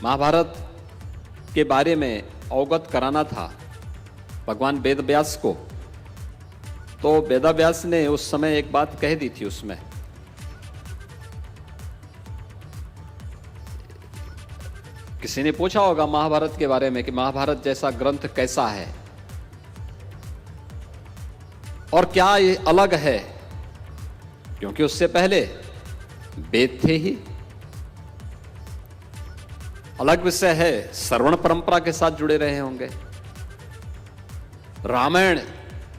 महाभारत के बारे में अवगत कराना था भगवान वेद व्यास को, तो वेद व्यास ने उस समय एक बात कह दी थी उसमें। किसी ने पूछा होगा महाभारत के बारे में कि महाभारत जैसा ग्रंथ कैसा है और क्या ये अलग है, क्योंकि उससे पहले वेद थे ही। अलग विषय है, श्रवण परंपरा के साथ जुड़े रहे होंगे। रामायण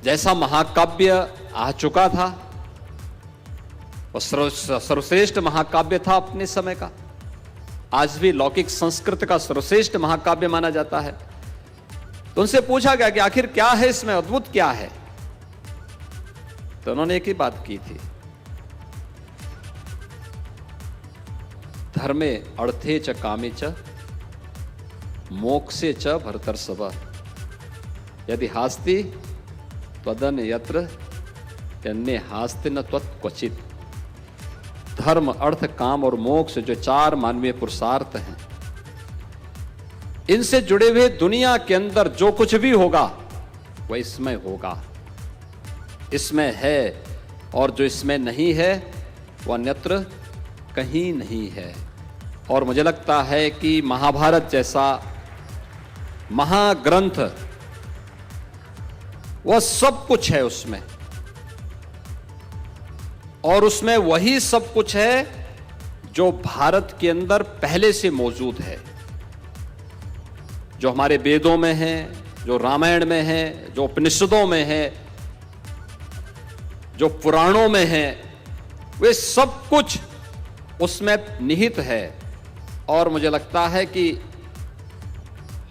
जैसा महाकाव्य आ चुका था, और सर्वश्रेष्ठ महाकाव्य था अपने समय का। आज भी लौकिक संस्कृत का सर्वश्रेष्ठ महाकाव्य माना जाता है। तो उनसे पूछा गया कि आखिर क्या है इसमें, अद्भुत क्या है? तो उन्होंने एक ही बात की थी, धर्मे अर्थे च कामे च मोक्षे च भरतर्षभ यदि हास्ति त्वदन यत्र यन्ने हास्ति न त्वत्क्वचित्। धर्म, अर्थ, काम और मोक्ष जो चार मानवीय पुरुषार्थ हैं, इनसे जुड़े हुए दुनिया के अंदर जो कुछ भी होगा वह इसमें होगा, इसमें है, और जो इसमें नहीं है वह अन्यत्र कहीं नहीं है। और मुझे लगता है कि महाभारत जैसा महाग्रंथ वह सब कुछ है उसमें, और उसमें वही सब कुछ है जो भारत के अंदर पहले से मौजूद है, जो हमारे वेदों में है, जो रामायण में है, जो उपनिषदों में है, जो पुराणों में है, वे सब कुछ उसमें निहित है। और मुझे लगता है कि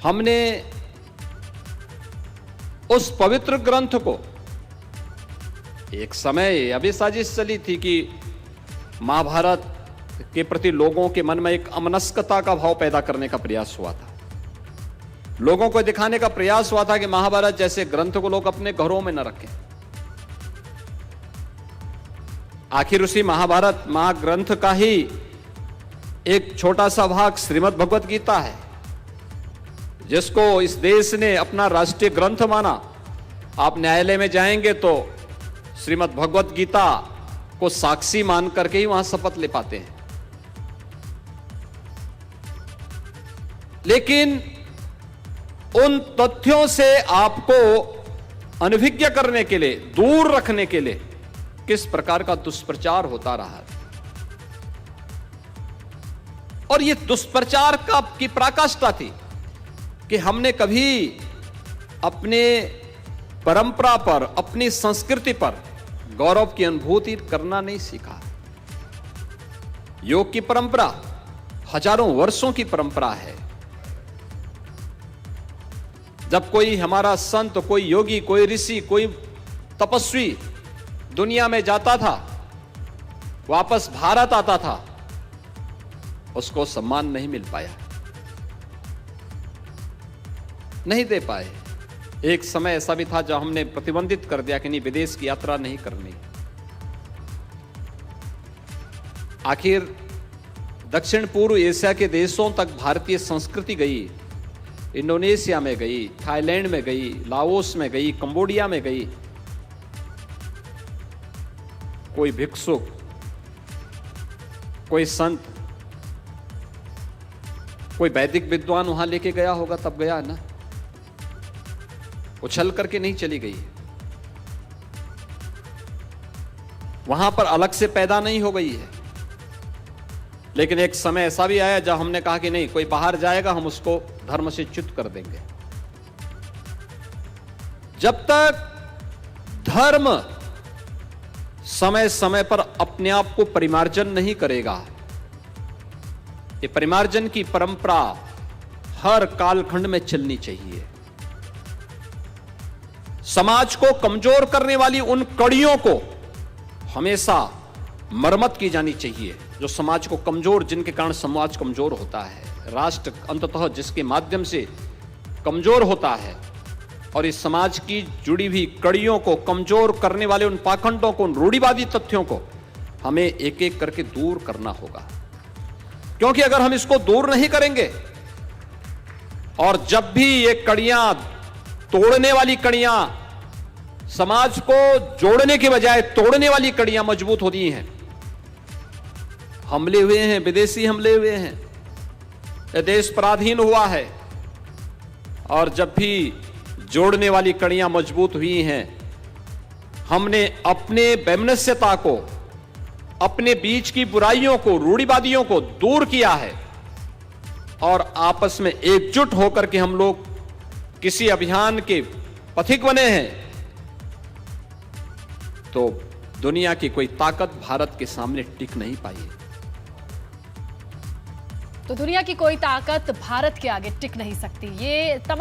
हमने उस पवित्र ग्रंथ को, एक समय अभी साजिश चली थी कि महाभारत के प्रति लोगों के मन में एक अमनस्कता का भाव पैदा करने का प्रयास हुआ था। लोगों को दिखाने का प्रयास हुआ था कि महाभारत जैसे ग्रंथ को लोग अपने घरों में न रखें। आखिर उसी महाभारत महाग्रंथ का ही एक छोटा सा भाग श्रीमद् भगवत गीता है, जिसको इस देश ने अपना राष्ट्रीय ग्रंथ माना। आप न्यायालय में जाएंगे तो श्रीमद् भगवत गीता को साक्षी मान करके ही वहां शपथ ले पाते हैं। लेकिन उन तथ्यों से आपको अनभिज्ञ करने के लिए, दूर रखने के लिए किस प्रकार का दुष्प्रचार होता रहा है। और यह दुष्प्रचार की पराकाष्ठा थी कि हमने कभी अपने परंपरा पर, अपनी संस्कृति पर गौरव की अनुभूति करना नहीं सीखा। योग की परंपरा हजारों वर्षों की परंपरा है। जब कोई हमारा संत, कोई योगी, कोई ऋषि, कोई तपस्वी दुनिया में जाता था, वापस भारत आता था, उसको सम्मान नहीं मिल पाया, नहीं दे पाए। एक समय ऐसा भी था जब हमने प्रतिबंधित कर दिया कि नहीं, विदेश की यात्रा नहीं करनी। आखिर दक्षिण पूर्व एशिया के देशों तक भारतीय संस्कृति गई, इंडोनेशिया में गई, थाईलैंड में गई, लाओस में गई, कंबोडिया में गई। कोई भिक्षुक, कोई संत, कोई वैदिक विद्वान वहां लेके गया होगा, तब गया ना, उछल करके नहीं चली गई। वहां पर अलग से पैदा नहीं हो गई है। लेकिन एक समय ऐसा भी आया जब हमने कहा कि नहीं, कोई बाहर जाएगा हम उसको धर्म से च्युत कर देंगे। जब तक धर्म समय समय पर अपने आप को परिमार्जन नहीं करेगा, ये परिमार्जन की परंपरा हर कालखंड में चलनी चाहिए। समाज को कमजोर करने वाली उन कड़ियों को हमेशा मरम्मत की जानी चाहिए, जो समाज को कमजोर, जिनके कारण समाज कमजोर होता है। राष्ट्र अंततः जिसके माध्यम से कमजोर होता है, और इस समाज की जुड़ी हुई कड़ियों को कमजोर करने वाले उन पाखंडों को, उन रूढ़िवादी तथ्यों को हमें एक एक करके दूर करना होगा। क्योंकि अगर हम इसको दूर नहीं करेंगे और जब भी ये कड़ियां, तोड़ने वाली कड़ियां, समाज को जोड़ने के बजाय तोड़ने वाली कड़ियां मजबूत होती हैं, हमले हुए हैं, विदेशी हमले हुए हैं, यह देश पराधीन हुआ है, और जब भी जोड़ने वाली कड़ियां मजबूत हुई हैं, हमने अपने वैमनस्यता को, अपने बीच की बुराइयों को, रूढ़िवादियों को दूर किया है और आपस में एकजुट होकर के हम लोग किसी अभियान के पथिक बने हैं, तो दुनिया की कोई ताकत भारत के सामने टिक नहीं पाई। तो दुनिया की कोई ताकत भारत के आगे टिक नहीं सकती। ये तमाम